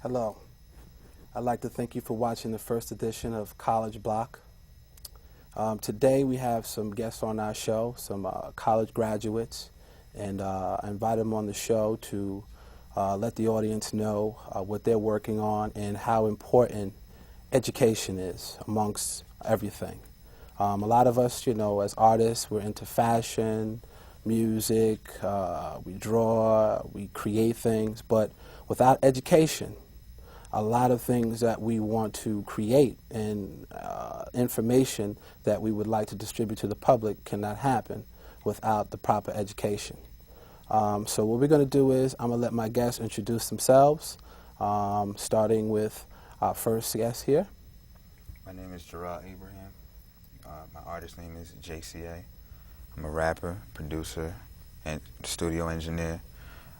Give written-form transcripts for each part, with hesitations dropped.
Hello. I'd like to thank you for watching the first edition of College Blok. Today we have some guests on our show, some college graduates, and I invited them on the show to let the audience know what they're working on and how important education is amongst everything. A lot of us, as artists, we're into fashion, music, we draw, we create things, but without education, a lot of things that we want to create and information that we would like to distribute to the public cannot happen without the proper education. So what we're going to do is I'm going to let my guests introduce themselves, starting with our first guest here. My name is Gerard Abraham. My artist name is JCA. I'm a rapper, producer, and studio engineer.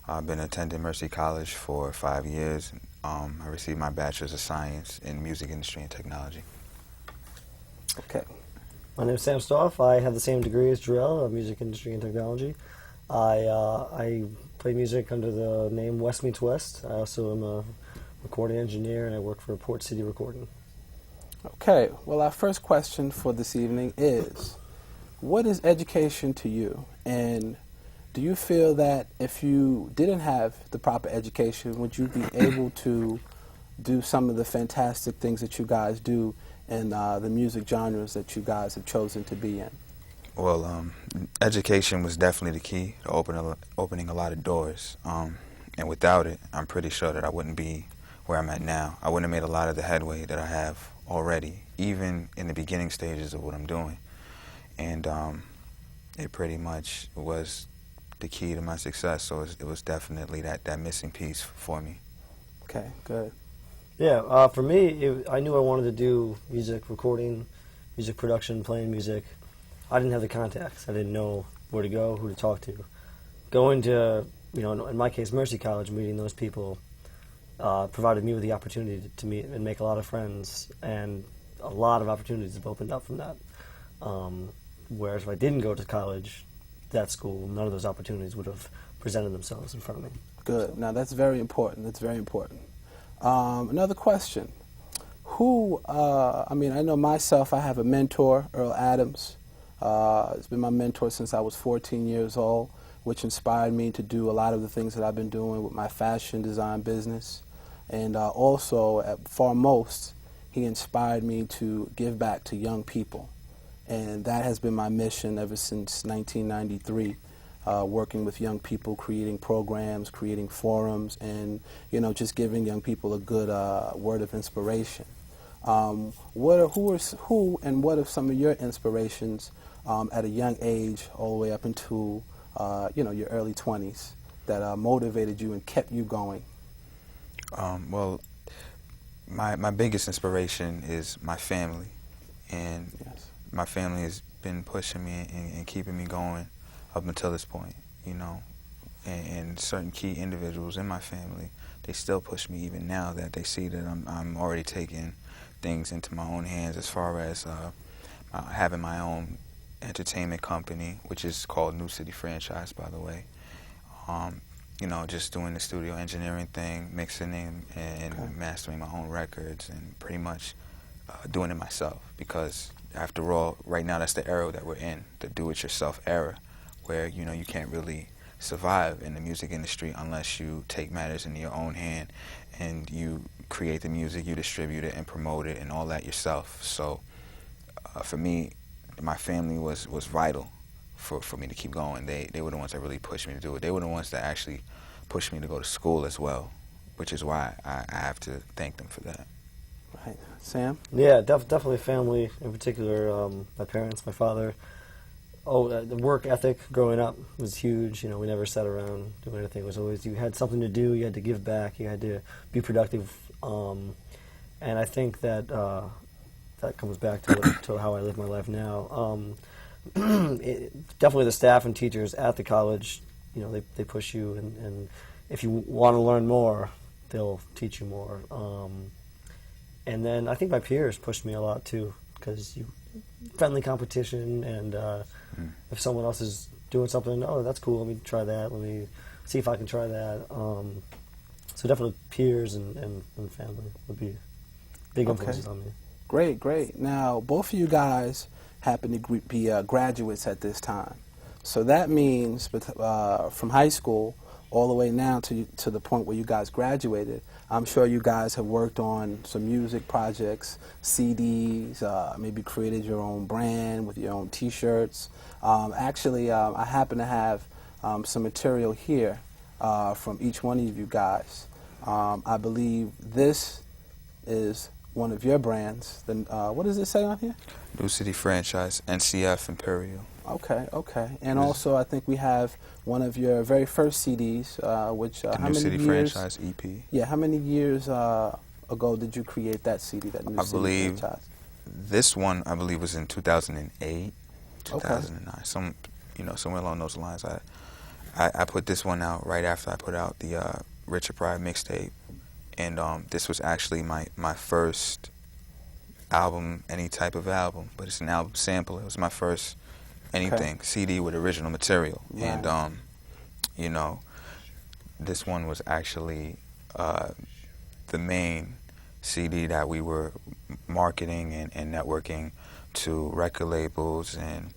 I've been attending Mercy College for 5 years. I received my Bachelor's of Science in Music Industry and Technology. Okay. My name is Sam Stoff. I have the same degree as Jarrell of Music Industry and Technology. I play music under the name West Meets West. I also am a recording engineer, and I work for Port City Recording. Okay. Well, our first question for this evening is, what is education to you? And do you feel that if you didn't have the proper education, would you be able to do some of the fantastic things that you guys do in the music genres that you guys have chosen to be in? Well, education was definitely the key to opening a lot of doors. And without it, I'm pretty sure that I wouldn't be where I'm at now. I wouldn't have made a lot of the headway that I have already, even in the beginning stages of what I'm doing. And it pretty much was the key to my success, so it was definitely that missing piece for me. Okay, good. Yeah, for me, I knew I wanted to do music recording, music production, playing music. I didn't have the contacts. I didn't know where to go, who to talk to. Going to, in my case, Mercy College, meeting those people provided me with the opportunity to meet and make a lot of friends, and a lot of opportunities have opened up from that. Whereas if I didn't go to college, that school, none of those opportunities would have presented themselves in front of me. Good. So. Now, that's very important. That's very important. Another question. I know myself, I have a mentor, Earl Adams. He's been my mentor since I was 14 years old, which inspired me to do a lot of the things that I've been doing with my fashion design business. And also, at foremost, he inspired me to give back to young people. And that has been my mission ever since 1993, working with young people, creating programs, creating forums, and, just giving young people a good word of inspiration. Who and what are some of your inspirations at a young age all the way up into, your early 20s that motivated you and kept you going? Well, my biggest inspiration is my family. And yes. My family has been pushing me and keeping me going up until this point, and certain key individuals in my family, they still push me even now that they see that I'm already taking things into my own hands as far as having my own entertainment company, which is called New City Franchise, by the way. Just doing the studio engineering thing, mixing and Okay. mastering my own records, and pretty much doing it myself, because after all, right now that's the era that we're in, the do-it-yourself era, where you can't really survive in the music industry unless you take matters into your own hand and you create the music, you distribute it and promote it and all that yourself. So for me, my family was vital for me to keep going. They were the ones that really pushed me to do it. They were the ones that actually pushed me to go to school as well, which is why I have to thank them for that. Right. Sam? Yeah, definitely family, in particular, my parents, my father. The work ethic growing up was huge. We never sat around doing anything. It was always, you had something to do, you had to give back, you had to be productive. And I think that that comes back to how I live my life now. Definitely the staff and teachers at the college, they push you, and if you want to learn more, they'll teach you more. And then I think my peers pushed me a lot too, because friendly competition, and if someone else is doing something, oh, that's cool, let me try that, let me see if I can try that. So So definitely peers and family would be big influences on me. Great, great. Now, both of you guys happen to be graduates at this time. So that means from high school all the way now to the point where you guys graduated, I'm sure you guys have worked on some music projects, CDs, maybe created your own brand with your own T-shirts. Actually, I happen to have some material here from each one of you guys. I believe this is one of your brands. Then what does it say on here? New City Franchise, NCF Imperial. Okay, okay. And also, I think we have one of your very first CDs, which The how New many City years? Franchise EP. Yeah, how many years ago did you create that CD? That New I City believe Franchise? this one, I believe, was in 2008, Okay. 2009, somewhere along those lines. I put this one out right after I put out the Richard Pryor mixtape, and this was actually my first album, any type of album, but it's an album sampler. It was my first anything CD with original material, Right. and you know, this one was actually the main CD that we were marketing and networking to record labels and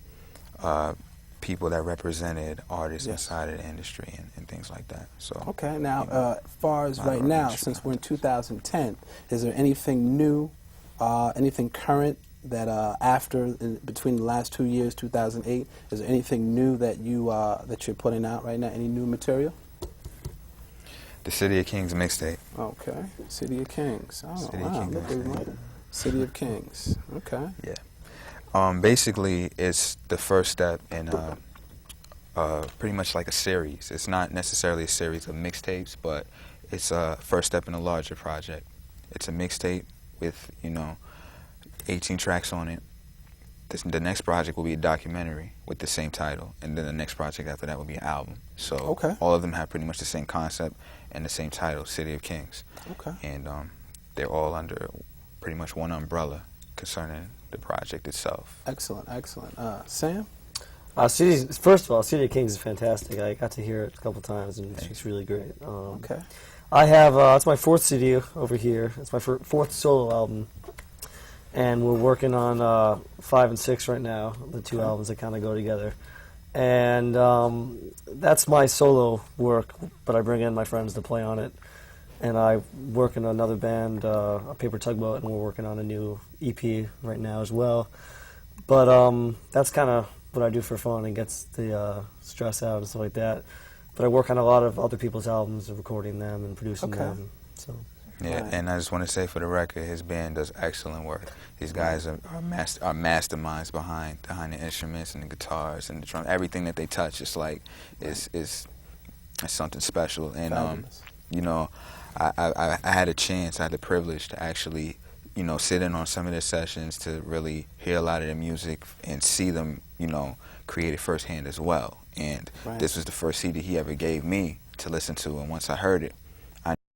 people that represented artists inside of the industry and things like that. So Okay, now, you know, as far as right now, since we're in 2010, is there anything new, anything current that between the last 2 years, 2008, is there anything new that you're putting out right now? Any new material? the City of Kings mixtape. Okay, City of Kings. Oh, City of wow, Kings look at mixtape. that. City of Kings. Okay. Yeah. Basically, it's the first step in pretty much like a series. It's not necessarily a series of mixtapes, but it's a first step in a larger project. It's a mixtape with, 18 tracks on it. The next project will be a documentary with the same title, and then the next project after that will be an album. So all of them have pretty much the same concept and the same title, City of Kings. Okay. And they're all under pretty much one umbrella concerning the project itself. Excellent, excellent. Sam? First of all, City of Kings is fantastic. I got to hear it a couple times, and it's really great. Okay. I have, it's my fourth CD over here. It's my fourth solo album. And we're working on 5 and 6 right now, the two albums that kind of go together. And that's my solo work, but I bring in my friends to play on it. And I work in another band, a Paper Tugboat, and we're working on a new EP right now as well. But that's kind of what I do for fun and gets the stress out and stuff like that. But I work on a lot of other people's albums and recording them and producing them. So. Yeah, Right. and I just want to say for the record, his band does excellent work. These guys are masterminds behind the instruments and the guitars and the drums. Everything that they touch is like is something special. And Fabulous. I had I had the privilege to actually sit in on some of their sessions to really hear a lot of their music and see them create it firsthand as well. And this was the first CD he ever gave me to listen to, and once I heard it,